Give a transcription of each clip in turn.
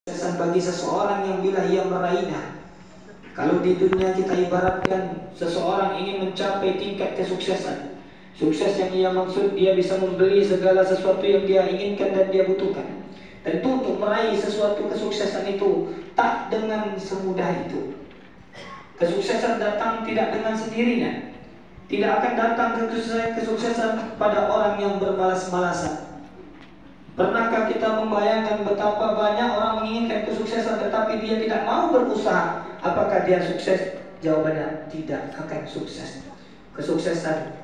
kesuksesan bagi seseorang yang bila ia meraihnya. Kalau di dunia kita ibaratkan seseorang ingin mencapai tingkat kesuksesan, sukses yang ia maksud dia bisa membeli segala sesuatu yang dia inginkan dan dia butuhkan. Tentu untuk meraih sesuatu kesuksesan itu tak dengan semudah itu. Kesuksesan datang tidak dengan sendirinya. Tidak akan datang kesuksesan pada orang yang bermalas-malasan. Pernahkah kita membayangkan betapa banyak orang menginginkan kesuksesan tetapi dia tidak mau berusaha? Apakah dia sukses? Jawabannya tidak akan sukses. Kesuksesan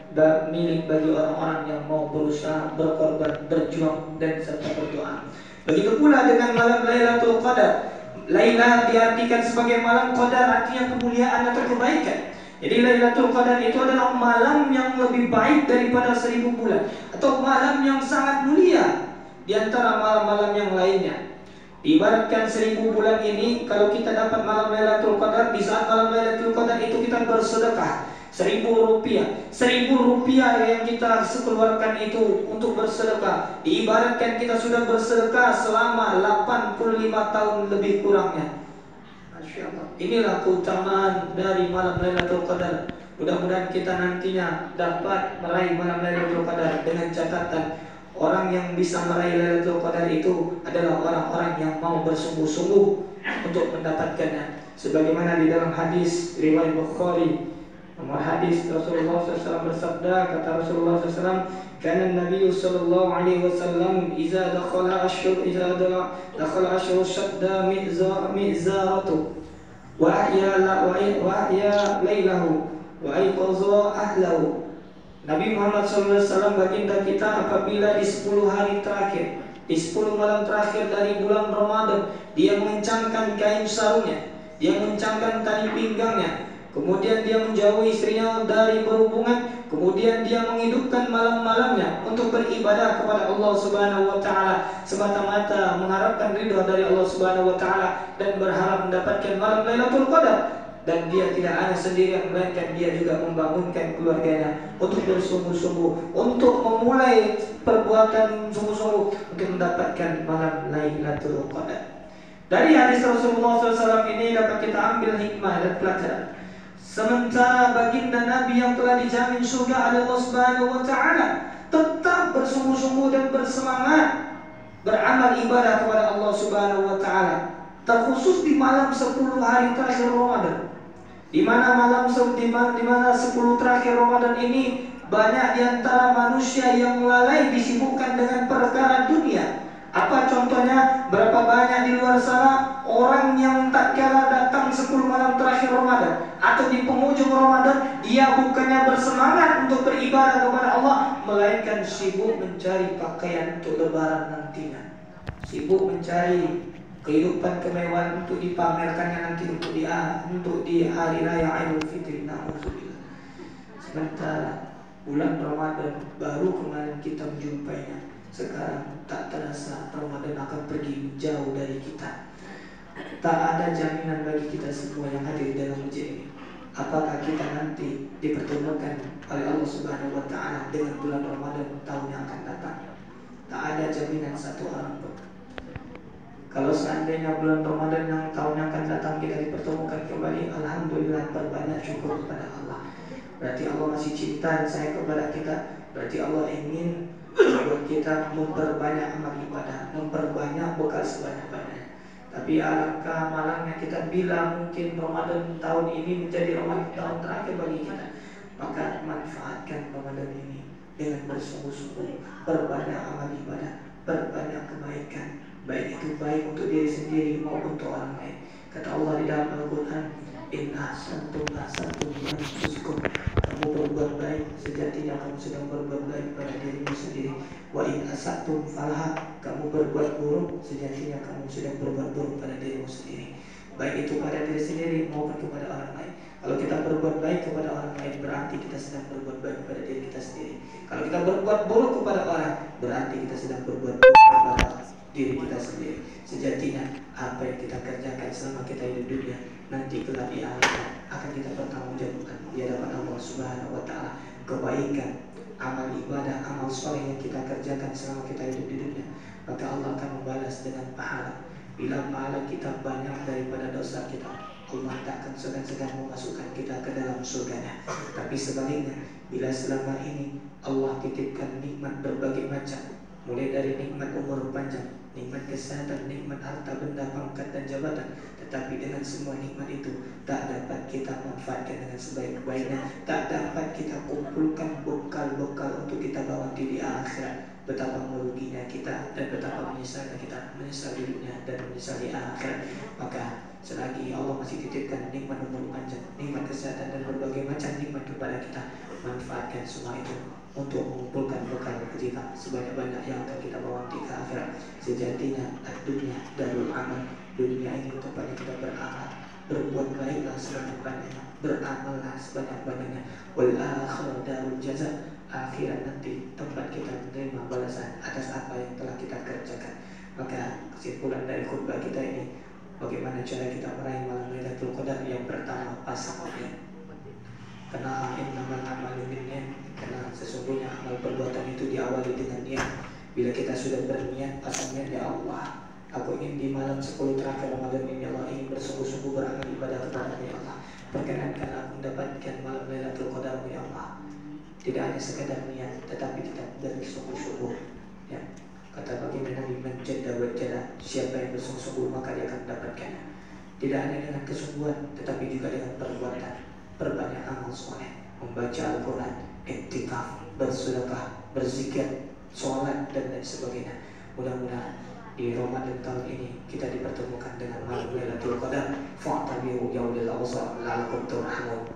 milik bagi orang-orang yang mau berusaha, berkorban, berjuang dan serta berdoa. Begitu pula dengan malam Lailatul Qadar. Laila diartikan sebagai malam qadar, artinya kemuliaan atau kebaikan. Jadi Lailatul Qadar itu adalah malam yang lebih baik daripada 1000 bulan, atau malam yang sangat mulia di antara malam-malam yang lainnya. Diibaratkan 1000 bulan ini, kalau kita dapat malam Lailatul Qadar, di saat malam Lailatul Qadar itu kita bersedekah 1000 rupiah. 1000 rupiah yang kita keluarkan itu untuk bersedekah, diibaratkan kita sudah bersedekah selama 85 tahun lebih kurangnya. Masya Allah. Inilah keutamaan dari malam Lailatul Qadar. Mudah-mudahan kita nantinya dapat meraih malam Lailatul Qadar dengan catatan orang yang bisa meraih Lailatul Qadar itu adalah orang-orang yang mau bersungguh-sungguh untuk mendapatkannya. Sebagaimana di dalam hadis riwayat Bukhari, nomor hadis Rasulullah SAW bersabda, kata Rasulullah SAW, "Kana Nabi sallallahu alaihi wasallam idza dakhala ashhur shadda mizaratu wa ahya lailahu wa ayqaza ahlahu." Nabi Muhammad SAW baginda kita apabila di 10 hari terakhir, di 10 malam terakhir dari bulan Ramadan, dia mengencangkan kain sarungnya, dia mengencangkan tali pinggangnya, kemudian dia menjauhi istrinya dari berhubungan, kemudian dia menghidupkan malam-malamnya untuk beribadah kepada Allah Subhanahu wa taala, semata-mata mengharapkan ridha dari Allah Subhanahu wa taala dan berharap mendapatkan malam Lailatul Qadar. Dan dia tidak hanya sendirian, melainkan dia juga membangunkan keluarganya untuk bersungguh-sungguh, untuk memulai perbuatan sungguh-sungguh untuk mendapatkan malam Lailatul Qadar. Dari hadis Rasulullah SAW ini dapat kita ambil hikmah dan pelajaran. Sementara baginda Nabi yang telah dijamin surga oleh Allah Subhanahu wa taala tetap bersungguh-sungguh dan bersemangat beramal ibadah kepada Allah Subhanahu wa taala, terkhusus di malam 10 hari terakhir Ramadan. Di mana 10 terakhir Ramadan ini banyak di antara manusia yang lalai disibukkan dengan perkara dunia. Apa contohnya? Berapa banyak di luar sana orang yang tak kala datang 10 malam terakhir Ramadan atau di penghujung Ramadan, dia bukannya bersemangat untuk beribadah kepada Allah, melainkan sibuk mencari pakaian untuk lebaran nantinya, sibuk mencari kehidupan kemewahan untuk dipamerkannya nanti untuk di hari raya Idul Fitri. Na'udzubillah. Sementara bulan Ramadan baru kemarin kita menjumpainya, sekarang tak terasa Ramadan akan pergi jauh dari kita. Tak ada jaminan bagi kita semua yang hadir dalam masjid ini, apakah kita nanti dipertemukan oleh Allah Subhanahu wa taala dengan bulan Ramadan tahun yang akan datang. Tak ada jaminan satu orang pun. Kalau seandainya bulan Ramadan yang tahun yang akan datang kita dipertemukan kembali, alhamdulillah, berbanyak syukur kepada Allah. Berarti Allah masih cinta dan sayang kepada kita. Berarti Allah ingin membuat kita memperbanyak amal ibadah, memperbanyak bekal sebanyak-banyaknya. Tapi alangkah malangnya kita bila mungkin Ramadan tahun ini menjadi Ramadan tahun terakhir bagi kita. Maka manfaatkan Ramadan ini dengan bersungguh-sungguh, berbanyak amal ibadah, berbanyak kebaikan, baik itu baik untuk diri sendiri maupun untuk orang lain. Kata Allah di dalam Al-Quran, "In ahsantum ahsantum li anfusikum." Kamu berbuat baik, sejatinya kamu sedang berbuat baik pada dirimu sendiri. Wa in asatum falaha. Kamu berbuat buruk, sejatinya kamu sedang berbuat buruk pada dirimu sendiri, baik itu pada diri sendiri maupun kepada orang lain. Kalau kita berbuat baik kepada orang lain, berarti kita sedang berbuat baik kepada diri kita sendiri. Kalau kita berbuat buruk kepada orang, berarti kita sedang berbuat buruk kepada diri kita sendiri. Sejatinya apa yang kita kerjakan selama kita hidup di dunia, nanti kelak di akhirat akan kita pertanggungjawabkan di hadapan Allah Subhanahu wa taala. Kebaikan, amal ibadah, amal soleh yang kita kerjakan selama kita hidup di dunia, maka Allah akan membalas dengan pahala. Bila pahala kita banyak daripada dosa kita, Allah tak akan segan-segan memasukkan kita ke dalam surganya. Tapi sebaliknya, bila selama ini Allah titipkan nikmat berbagai macam, mulai dari nikmat umur panjang, nikmat kesehatan, nikmat harta benda, pangkat dan jabatan, tetapi dengan semua nikmat itu tak dapat kita manfaatkan dengan sebaik-baiknya, tak dapat kita kumpulkan bekal-bekal untuk kita bawa di akhirat. Betapa meruginya kita dan betapa menyesalnya kita, menyesal di dunia dan menyesal di akhirat. Maka selagi Allah masih titipkan nikmat umur panjang, nikmat kesehatan dan berbagai macam nikmat kepada kita, manfaatkan semua itu untuk mengumpulkan bekal kita sebanyak-banyak yang akan kita bawa di akhirat. Sejatinya dunia darul amal, dunia ini tempatnya kita beramal, berbuat baiklah sebanyak-banyaknya, beramallah sebanyak-banyaknya. Wal akhirah darul jaza, akhirat nanti tempat kita menerima balasan atas apa yang telah kita kerjakan. Maka kesimpulan dari khutbah kita ini, bagaimana cara kita meraih malam Lailatul Qadar? Yang pertama, pasang niat. Karena innamal a'malu binniyat, karena sesungguhnya amal perbuatan itu diawali dengan niat. Bila kita sudah berniat, pasang niat, ya Allah, aku ingin di malam 10 terakhir Ramadan ini, Allah ingin bersungguh-sungguh beramal ibadah kepada ya Allah. Perkenankan aku mendapatkan malam Lailatul Qadar ya Allah. Tidak hanya sekadar niat, tetapi kita bersungguh-sungguh. Ya, kata baginda Nabi, man jadda wajjada, siapa yang bersungguh-sungguh maka dia akan mendapatkannya. Tidak hanya dengan kesungguhan, tetapi juga dengan perbuatan. Perbanyak amal soleh, membaca Al-Quran, iktikaf, bersedekah, berzikir, sholat dan lain sebagainya. Mudah-mudahan di Ramadan tahun ini kita dipertemukan dengan malam Lailatul Qadar. Fa'tabiru yaumil awsar la'allakum turhamun.